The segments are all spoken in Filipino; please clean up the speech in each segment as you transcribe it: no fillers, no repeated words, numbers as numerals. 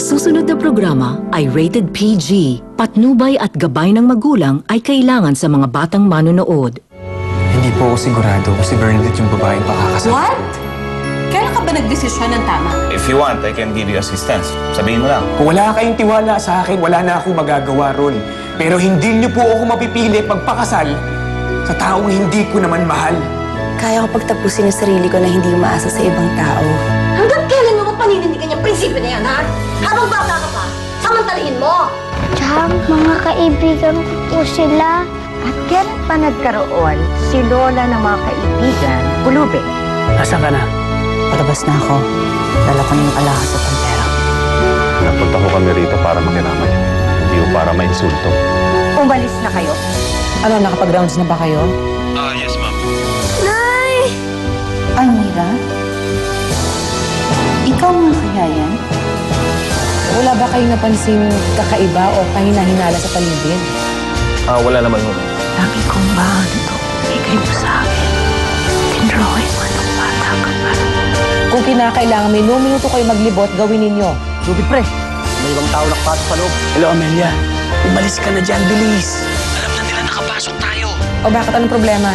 Ang susunod na programa ay rated PG. Patnubay at gabay ng magulang ay kailangan sa mga batang manonood. Hindi po ako sigurado kung si Bernadette yung babaeng pakakasal. What? Kailan ka ba nagdesisyon ng tama? If you want, I can give you assistance. Sabihin mo lang. Kung wala kayong tiwala sa akin, wala na ako magagawa ron. Pero hindi niyo po ako mapipili magpakasal sa taong hindi ko naman mahal. Kaya ko pagtapusin yung sarili ko na hindi umaasa sa ibang tao. Hanggang kailan mo panindigan yung prinsipyo na yan, ha? Habang bata ka pa, samantalahin mo! Tsaka mga kaibigan ko po sila. At kailan pa nagkaroon si Lola ng mga kaibigan, Pulubi? Nasaan ka na? Patabas na ako. Dala ko na yung alahas sa pantera. Napunta ko kami rito para makiramay. Hindi ko para mainsulto. Umalis na kayo. Ano, nakapag-rounds na ba kayo? Yes, ma'am. Nay! Almira? Ikaw nga kaya yan? Wala ba kayong napansin kakaiba o kahina-hinala sa paligid? Wala naman mo. Lagi kong bahan ito. Bigay mo sa akin. Tinrawin mo ng bata ka pa. Kung kinakailangan may minuto kayo maglibot, gawin ninyo. Ruby, pre. May ibang tao nakapasok sa loob. Hello, Amelia. Umalis ka na dyan, bilis. Alam na nila nakapasok tayo. O bakit anong problema?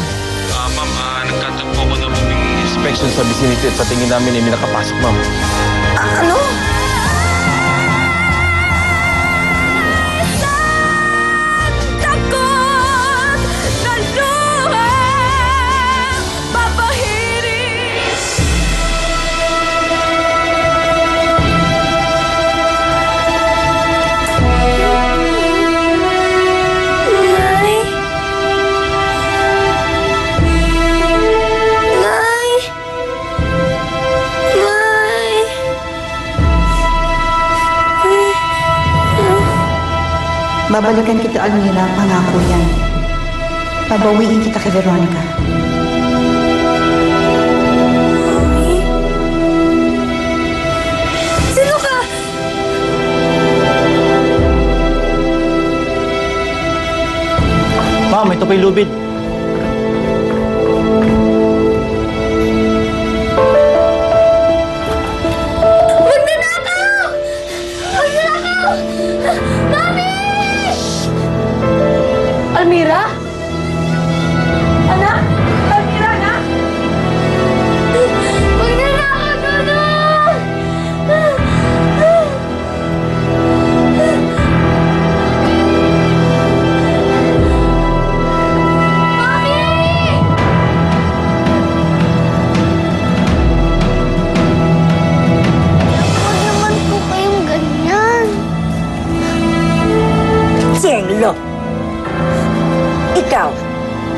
Ma'am, nagtatagpo ko na kaming Inspection sa vicinity at sa tingin namin ay may nakapasok, ma'am. Ano? Babalikan kita, Almira. Pangako yan. Babawiin kita kay Veronica. Mami? Sino ka? Ma'am, ito pa'y lubid. Magnanakaw! Magnanakaw! Mami! Almira? Anak? Almira, anak? Magnanakaw! Tulong! Mami! Huwag naman po kayong ganyan. Sienglo! Ikaw,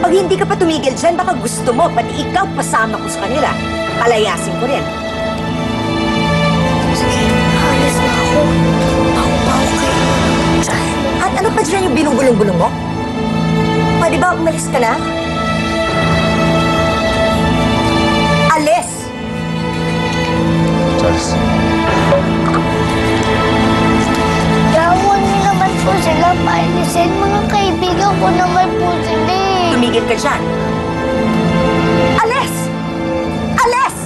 pag hindi ka pa tumigil dyan, baka gusto mo, pati ikaw pasama ko sa kanila. Palayasin ko rin. Sige, alis na ako. Baho-baho kayo. At ano pa dyan yung binubulong-bulong mo? Pwede ba umalis ka na? Alis! Charles. Yawan niyo naman po sila, paalisin. Mga kaibigan ko naman po sila eh. Tumigil ka dyan. Alis! Alis!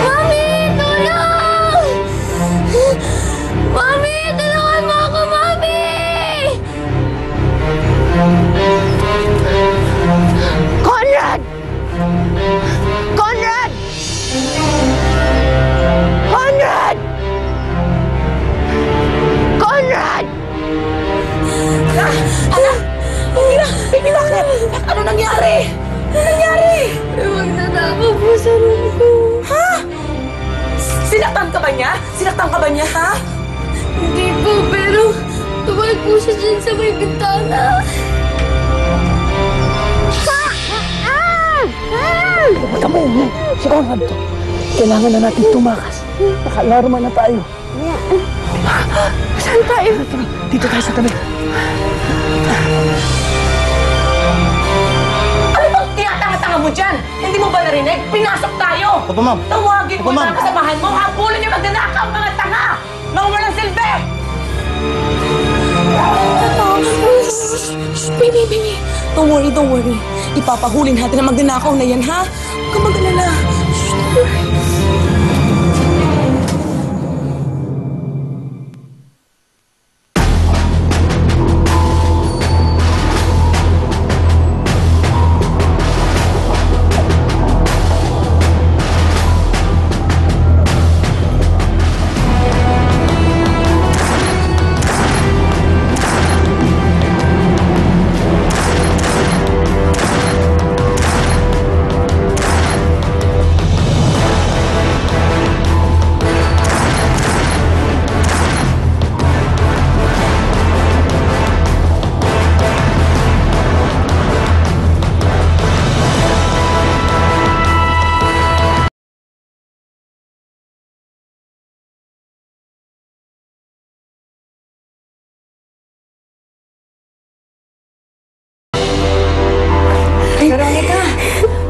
Mami, tulong! Mami, tulungan mo ako, Mami! Conrad! Conrad! Conrad! Conrad! Anak! Baby, bakit? Ano nangyari? Ano nangyari? Huwag na ako po sa room ko. Ha? Sinaktan ka ba niya? Sinaktan ka ba niya, ha? Hindi po, pero tuwag po siya dyan sa may bintana. Mata mo, si Conrad to. Kailangan na natin tumakas. Naka-alarma na tayo. Saan tayo? Dito tayo sa tabi. Ano bang tinatanga-tanga mo dyan? Hindi mo ba narinig? Pinasok tayo! Opo, ma'am. Tawagin Opo, mo ma'am. na kasamahan mo. Habulin niyo magnanakaw, mga tanga! Mga walang silbi! Baby. Don't worry. Ipapahulin natin ang magnanakaw na yan, ha? Huwag kang mag-alala.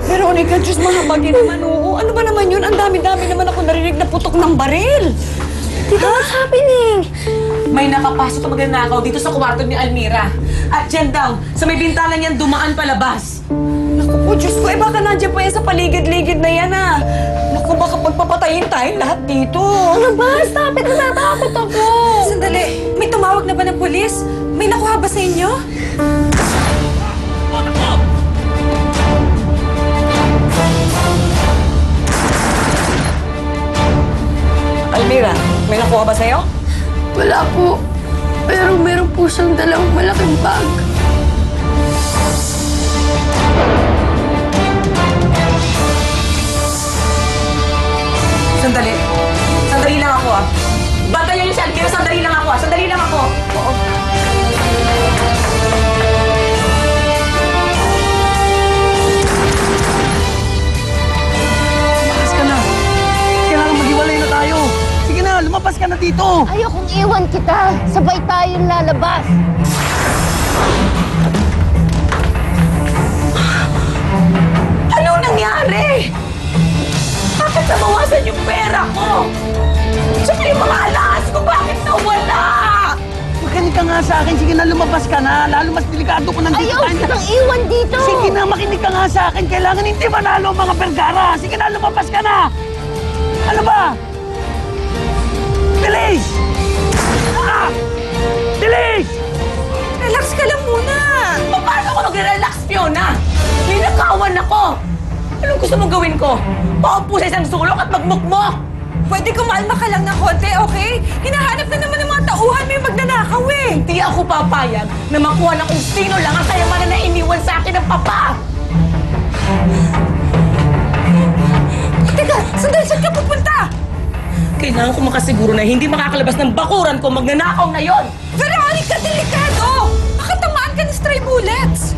Veronica, Diyos mahabagin naman, oo. Ano ba naman yun? Ang dami-dami naman ako narinig na putok ng baril. Tita, what's happening? May nakapasok na magnanakaw dito sa kwarto ni Almira. At dyan daw, sa may bintana niyan dumaan palabas. Naku po, Diyos ko, baka nandiyan pa yan sa paligid-ligid na yan, ah. Naku, baka pagpapatayin tayo lahat dito. Ano ba? Stop it! Natatakot ako! Sandali, may tumawag na ba ng polis? May nakuha ba sa inyo? Almira, may nakuha ba sa'yo? Wala po. Pero meron po siyang dalang malaking bag. Sandali. Sandali lang ako, ah. Bantayan niyo si Almira, sandali lang ako, ah. Sandali lang ako. Oo. Lumabas ka na. Kailangan maghiwalay na tayo. Sige na, lumabas ka na dito. Ayokong iwan kita. Sabay tayong lalabas. Ano nangyari? Bakit nabawasan yung pera ko? Tsaka yung mga alahas ko, bakit nawala? Makinig ka nga sa akin. Sige na, lumabas ka na. Lalo mas delikado ko nandito. Ayaw kitang iwan dito. Sige na, makinig ka nga sa akin. Kailangan hindi manalo ang mga Vergara. Sige na, lumabas ka na. Ano ba? Bilis! Ah! Bilis! Relax ka lang muna. Paano ako mag-relax, Fiona? Ninakawan ako! Anong gusto mong gawin ko? Paupo sa isang sulok at magmukmok! Pwede kumalma ka lang ng konti, okay? Hinahanap na naman ng mga tauhan mo yung magnanakaw eh. Hindi ako papayag na makuha ng kung sino lang ang kayamanan na iniwan sa akin ng papa! Teka, sandali, saan ka pupunta? Kailangan ko makasiguro na hindi makakalabas ng bakuran ko magnanakaw na yon! Veronica, delikado! Baka tamaan ka ng stray bullets.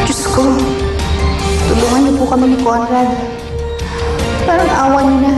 Diyos ko, tulungan niyo po kami ni Conrad. Parang awa niyo na.